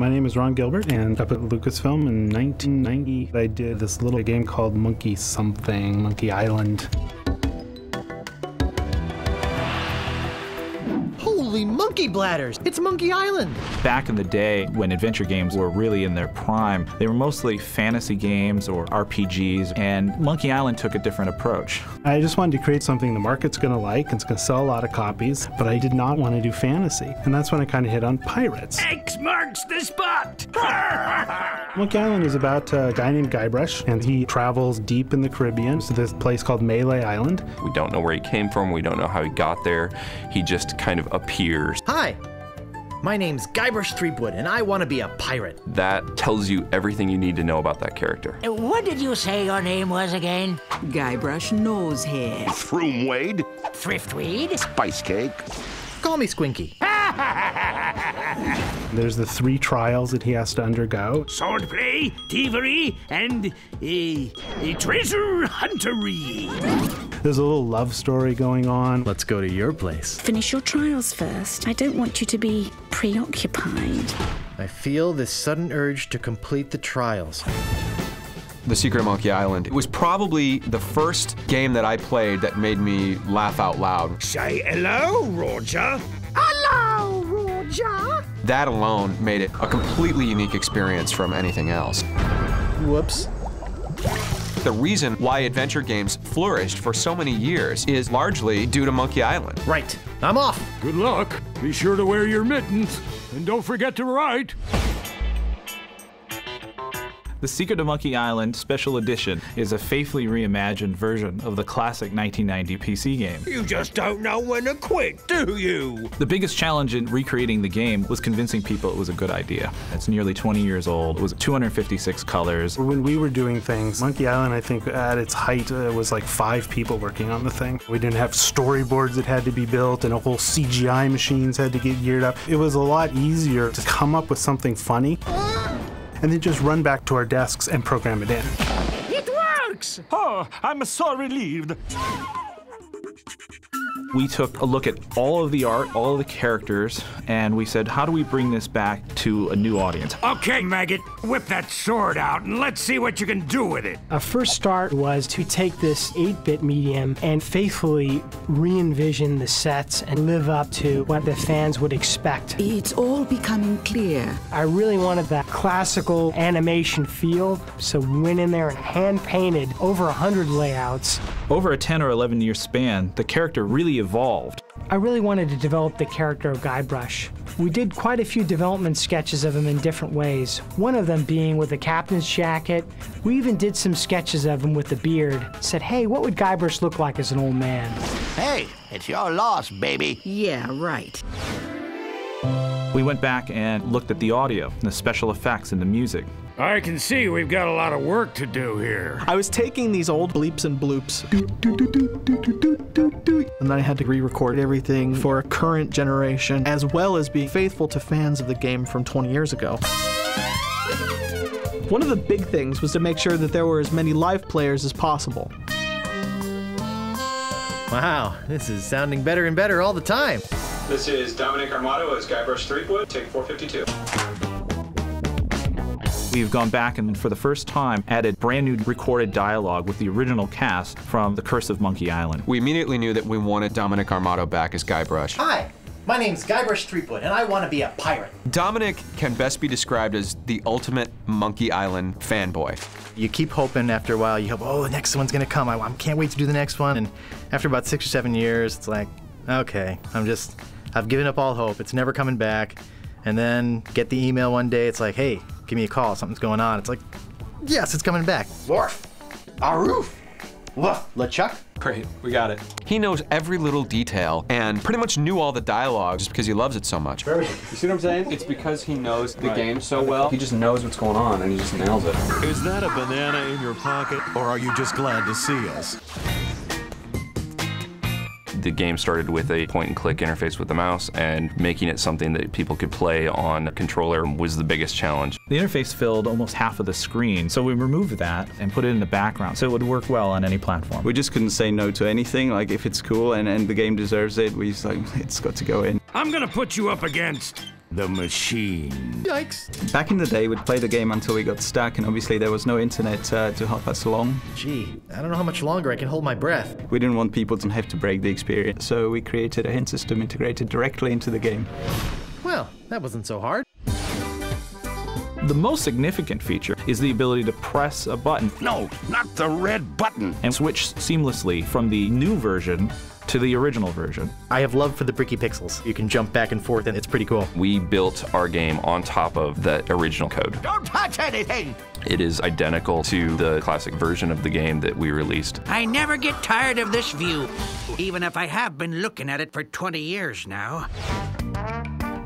My name is Ron Gilbert, and up at Lucasfilm in 1990, I did this little game called Monkey Island. Holy monkey bladders! It's Monkey Island! Back in the day, when adventure games were really in their prime, they were mostly fantasy games or RPGs, and Monkey Island took a different approach. I just wanted to create something the market's going to like, and it's going to sell a lot of copies, but I did not want to do fantasy. And that's when I kind of hit on pirates. X marks the spot! Monkey Island is about a guy named Guybrush, and he travels deep in the Caribbean to this place called Melee Island. We don't know where he came from, we don't know how he got there. He just kind of appears. Hi, my name's Guybrush Threepwood, and I want to be a pirate. That tells you everything you need to know about that character. What did you say your name was again? Guybrush Nosehead. Throomwade. Thriftweed? Spice Cake. Call me Squinky. There's the 3 trials that he has to undergo. Swordplay, thievery, and treasure huntery. There's a little love story going on. Let's go to your place. Finish your trials first. I don't want you to be preoccupied. I feel this sudden urge to complete the trials. The Secret of Monkey Island. It was probably the first game that I played that made me laugh out loud. Say hello, Roger. Hello, Roger. That alone made it a completely unique experience from anything else. Whoops. The reason why adventure games flourished for so many years is largely due to Monkey Island. Right. I'm off. Good luck. Be sure to wear your mittens. And don't forget to write. The Secret of Monkey Island Special Edition is a faithfully reimagined version of the classic 1990 PC game. You just don't know when to quit, do you? The biggest challenge in recreating the game was convincing people it was a good idea. It's nearly 20 years old. It was 256 colors. When we were doing things, Monkey Island, I think at its height, was like 5 people working on the thing. We didn't have storyboards that had to be built, and a whole CGI machines had to get geared up. It was a lot easier to come up with something funny and then just run back to our desks and program it in. It works! Oh, I'm so relieved. We took a look at all of the art, all of the characters, and we said, how do we bring this back to a new audience? Okay, Maggot, whip that sword out and let's see what you can do with it. Our first start was to take this 8-bit medium and faithfully re-envision the sets and live up to what the fans would expect. It's all becoming clear. I really wanted that classical animation feel, so we went in there and hand-painted over 100 layouts. Over a 10 or 11 year span, the character really evolved. I really wanted to develop the character of Guybrush. We did quite a few development sketches of him in different ways, one of them being with a captain's jacket. We even did some sketches of him with the beard. Said, hey, what would Guybrush look like as an old man? Hey, it's your loss, baby. Yeah, right. We went back and looked at the audio, the special effects, and the music. I can see we've got a lot of work to do here. I was taking these old bleeps and bloops, and then I had to re-record everything for a current generation, as well as being faithful to fans of the game from 20 years ago. One of the big things was to make sure that there were as many live players as possible. Wow, this is sounding better and better all the time. This is Dominic Armato as Guybrush Threepwood, take 452. We've gone back and for the first time added brand new recorded dialogue with the original cast from The Curse of Monkey Island. We immediately knew that we wanted Dominic Armato back as Guybrush. Hi, my name's Guybrush Threepwood, and I want to be a pirate. Dominic can best be described as the ultimate Monkey Island fanboy. You keep hoping after a while, you hope, oh, the next one's gonna come. I can't wait to do the next one. And after about 6 or 7 years, it's like, okay, I've given up all hope. It's never coming back. And then get the email one day, it's like, hey, give me a call, something's going on. It's like, yes, it's coming back. Worf, Aroof, woof, LeChuck. Great, we got it. He knows every little detail and pretty much knew all the dialogue just because he loves it so much. You see what I'm saying? It's because he knows the game so well. He just knows what's going on and he just nails it. Is that a banana in your pocket, or are you just glad to see us? The game started with a point-and-click interface with the mouse, and making it something that people could play on a controller was the biggest challenge. The interface filled almost half of the screen, so we removed that and put it in the background so it would work well on any platform. We just couldn't say no to anything. Like, if it's cool and the game deserves it, we just like, it's got to go in. I'm gonna put you up against The machine. Yikes. Back in the day, we'd play the game until we got stuck, and obviously there was no internet to help us along. Gee, I don't know how much longer I can hold my breath. We didn't want people to have to break the experience, so we created a hint system integrated directly into the game. Well, that wasn't so hard. The most significant feature is the ability to press a button. No, not the red button. And switch seamlessly from the new version to the original version. I have love for the bricky pixels. You can jump back and forth, and it's pretty cool. We built our game on top of the original code. Don't touch anything! It is identical to the classic version of the game that we released. I never get tired of this view, even if I have been looking at it for 20 years now.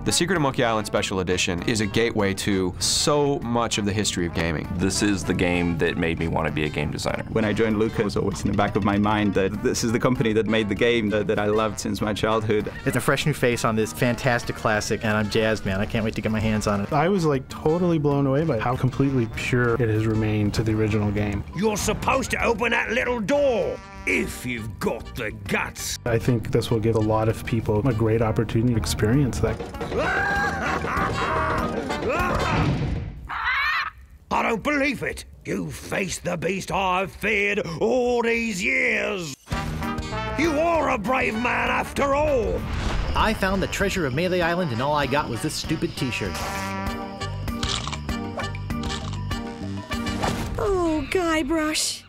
The Secret of Monkey Island Special Edition is a gateway to so much of the history of gaming. This is the game that made me want to be a game designer. When I joined Lucas, it was always in the back of my mind that this is the company that made the game that I loved since my childhood. It's a fresh new face on this fantastic classic, and I'm jazzed, man. I can't wait to get my hands on it. I was like totally blown away by how completely pure it has remained to the original game. You're supposed to open that little door. If you've got the guts. I think this will give a lot of people a great opportunity to experience that. I don't believe it. You faced the beast I've feared all these years. You are a brave man after all. I found the treasure of Melee Island, and all I got was this stupid t-shirt. Oh, Guybrush.